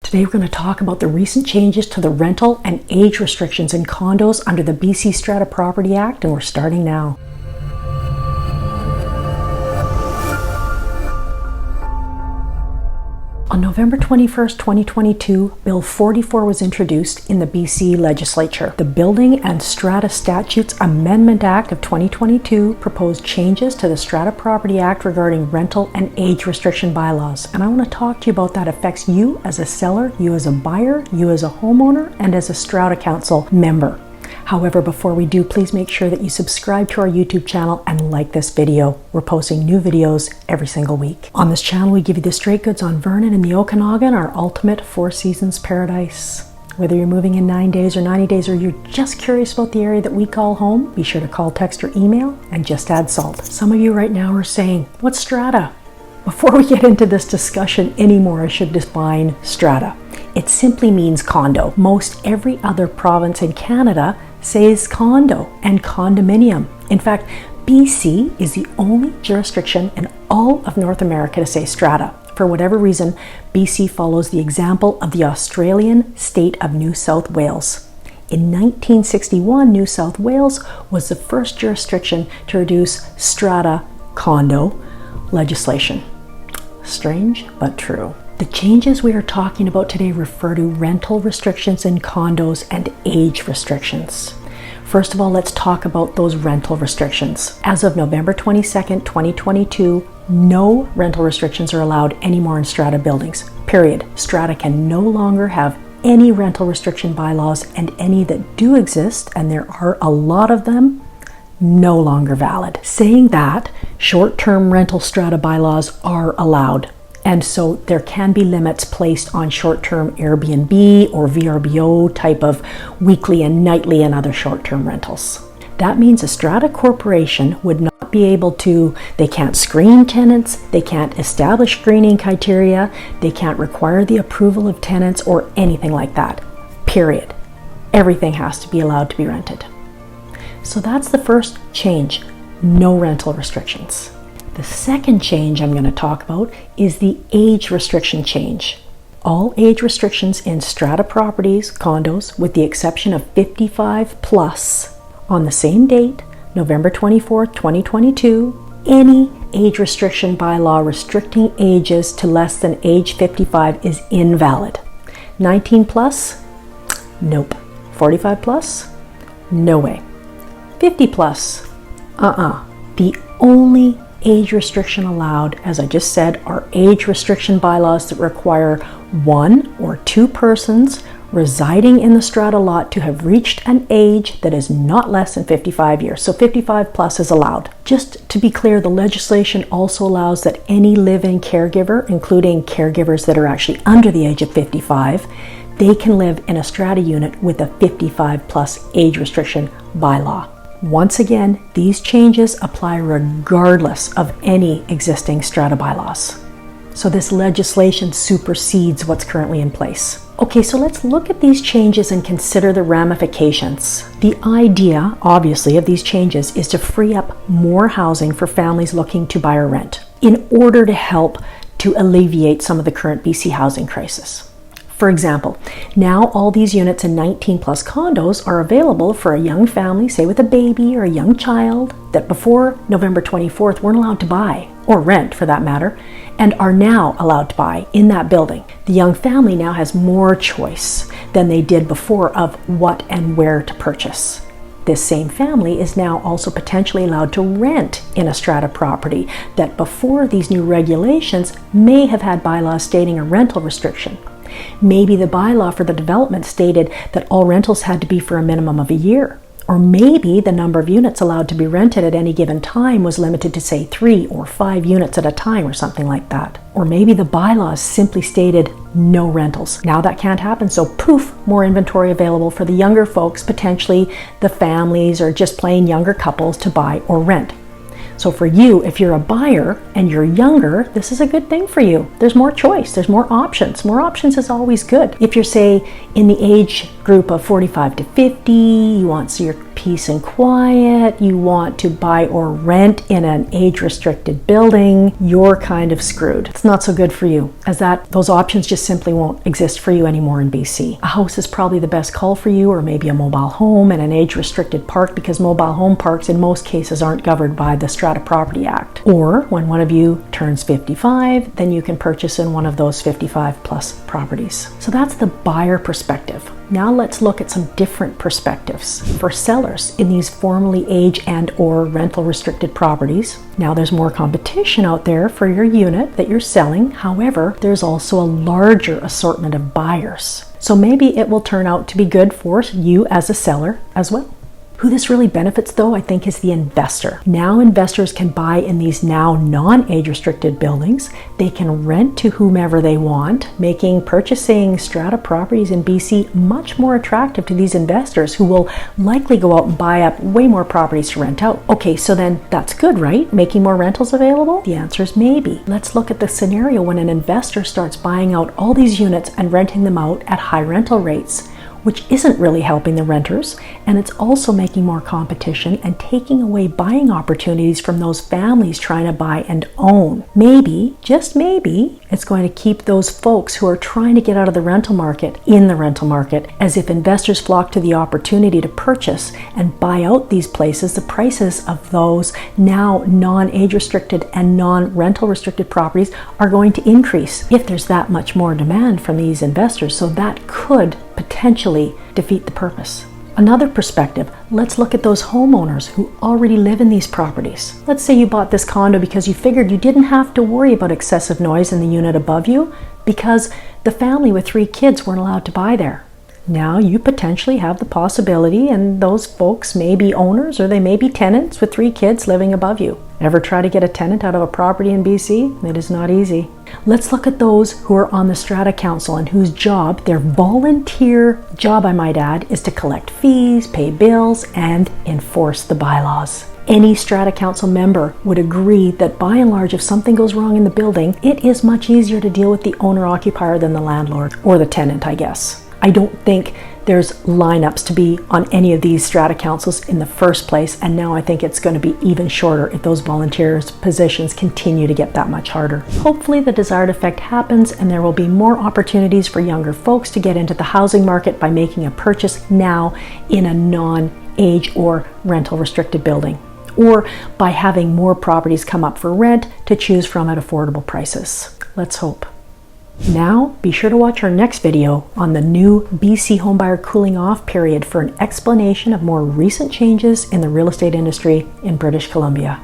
Today we're going to talk about the recent changes to the rental and age restrictions in condos under the BC Strata Property Act, and we're starting now. On November 21st, 2022, Bill 44 was introduced in the BC legislature. The Building and Strata Statutes Amendment Act of 2022 proposed changes to the Strata Property Act regarding rental and age restriction bylaws. And I want to talk to you about that affects you as a seller, you as a buyer, you as a homeowner, and as a Strata Council member. However, before we do, please make sure that you subscribe to our YouTube channel and like this video. We're posting new videos every single week. On this channel, we give you the straight goods on Vernon and the Okanagan, our ultimate four seasons paradise. Whether you're moving in 9 days or 90 days, or you're just curious about the area that we call home, be sure to call, text, or email and just add salt. Some of you right now are saying, what's strata? Before we get into this discussion anymore, I should define strata. It simply means condo. Most every other province in Canada says condo and condominium. In fact, BC is the only jurisdiction in all of North America to say strata. For whatever reason, BC follows the example of the Australian state of New South Wales. In 1961, New South Wales was the first jurisdiction to introduce strata condo legislation. Strange, but true. The changes we are talking about today refer to rental restrictions in condos and age restrictions. First of all, let's talk about those rental restrictions. As of November 22nd, 2022, no rental restrictions are allowed anymore in strata buildings, period. Strata can no longer have any rental restriction bylaws, and any that do exist, and there are a lot of them, no longer valid. Saying that, short-term rental strata bylaws are allowed. And so there can be limits placed on short-term Airbnb or VRBO type of weekly and nightly and other short-term rentals. That means a strata corporation would not be able to, they can't screen tenants, they can't establish screening criteria, they can't require the approval of tenants or anything like that, period. Everything has to be allowed to be rented. So that's the first change, no rental restrictions. The second change I'm going to talk about is the age restriction change. All age restrictions in strata properties, condos, with the exception of 55 plus, on the same date, November 24th, 2022, any age restriction bylaw restricting ages to less than age 55 is invalid. 19 plus? Nope. 45 plus? No way. 50 plus? The only age restriction allowed, as I just said, are age restriction bylaws that require one or two persons residing in the strata lot to have reached an age that is not less than 55 years. So 55 plus is allowed. Just to be clear, the legislation also allows that any live-in caregiver, including caregivers that are actually under the age of 55, they can live in a strata unit with a 55 plus age restriction bylaw. Once again, these changes apply regardless of any existing strata bylaws. So this legislation supersedes what's currently in place. Okay, so let's look at these changes and consider the ramifications. The idea, obviously, of these changes is to free up more housing for families looking to buy or rent in order to help to alleviate some of the current BC housing crisis. For example, now all these units in 19 plus condos are available for a young family, say with a baby or a young child, that before November 24th weren't allowed to buy, or rent for that matter, and are now allowed to buy in that building. The young family now has more choice than they did before of what and where to purchase. This same family is now also potentially allowed to rent in a strata property that before these new regulations may have had bylaws stating a rental restriction. Maybe the bylaw for the development stated that all rentals had to be for a minimum of a year. Or maybe the number of units allowed to be rented at any given time was limited to, say, 3 or 5 units at a time or something like that. Or maybe the bylaws simply stated no rentals. Now that can't happen, so poof, more inventory available for the younger folks, potentially the families or just plain younger couples to buy or rent. So for you, if you're a buyer and you're younger, this is a good thing for you. There's more choice, there's more options. More options is always good. If you're, say, in the age group of 45 to 50, you want your peace and quiet, you want to buy or rent in an age-restricted building, you're kind of screwed. It's not so good for you, as those options just simply won't exist for you anymore in BC. A house is probably the best call for you, or maybe a mobile home in an age-restricted park, because mobile home parks in most cases aren't governed by the Strata Property Act. Or when one of you turns 55, then you can purchase in one of those 55 plus properties. So that's the buyer perspective. Now let's look at some different perspectives. For sellers in these formerly age and or rental restricted properties, now there's more competition out there for your unit that you're selling. However, there's also a larger assortment of buyers. So maybe it will turn out to be good for you as a seller as well. Who this really benefits, though, I think, is the investor. Now investors can buy in these now non-age restricted buildings. They can rent to whomever they want, making purchasing strata properties in BC much more attractive to these investors, who will likely go out and buy up way more properties to rent out. Okay, so then that's good, right? Making more rentals available? The answer is maybe. Let's look at the scenario when an investor starts buying out all these units and renting them out at high rental rates, which isn't really helping the renters, and it's also making more competition and taking away buying opportunities from those families trying to buy and own. Maybe, just maybe, it's going to keep those folks who are trying to get out of the rental market in the rental market, as if investors flock to the opportunity to purchase and buy out these places, the prices of those now non-age restricted and non-rental restricted properties are going to increase if there's that much more demand from these investors. So that could potentially defeat the purpose. Another perspective, let's look at those homeowners who already live in these properties. Let's say you bought this condo because you figured you didn't have to worry about excessive noise in the unit above you because the family with 3 kids weren't allowed to buy there. Now you potentially have the possibility, and those folks may be owners or they may be tenants with 3 kids living above you. Ever try to get a tenant out of a property in BC? It is not easy. Let's look at those who are on the Strata Council and whose job, their volunteer job I might add, is to collect fees, pay bills, and enforce the bylaws. Any Strata Council member would agree that by and large, if something goes wrong in the building, it is much easier to deal with the owner-occupier than the landlord, or the tenant, I guess. I don't think there's lineups to be on any of these strata councils in the first place, and now I think it's going to be even shorter if those volunteers' positions continue to get that much harder. Hopefully the desired effect happens, and there will be more opportunities for younger folks to get into the housing market by making a purchase now in a non-age or rental restricted building, or by having more properties come up for rent to choose from at affordable prices. Let's hope. Now, be sure to watch our next video on the new BC homebuyer cooling off period for an explanation of more recent changes in the real estate industry in British Columbia.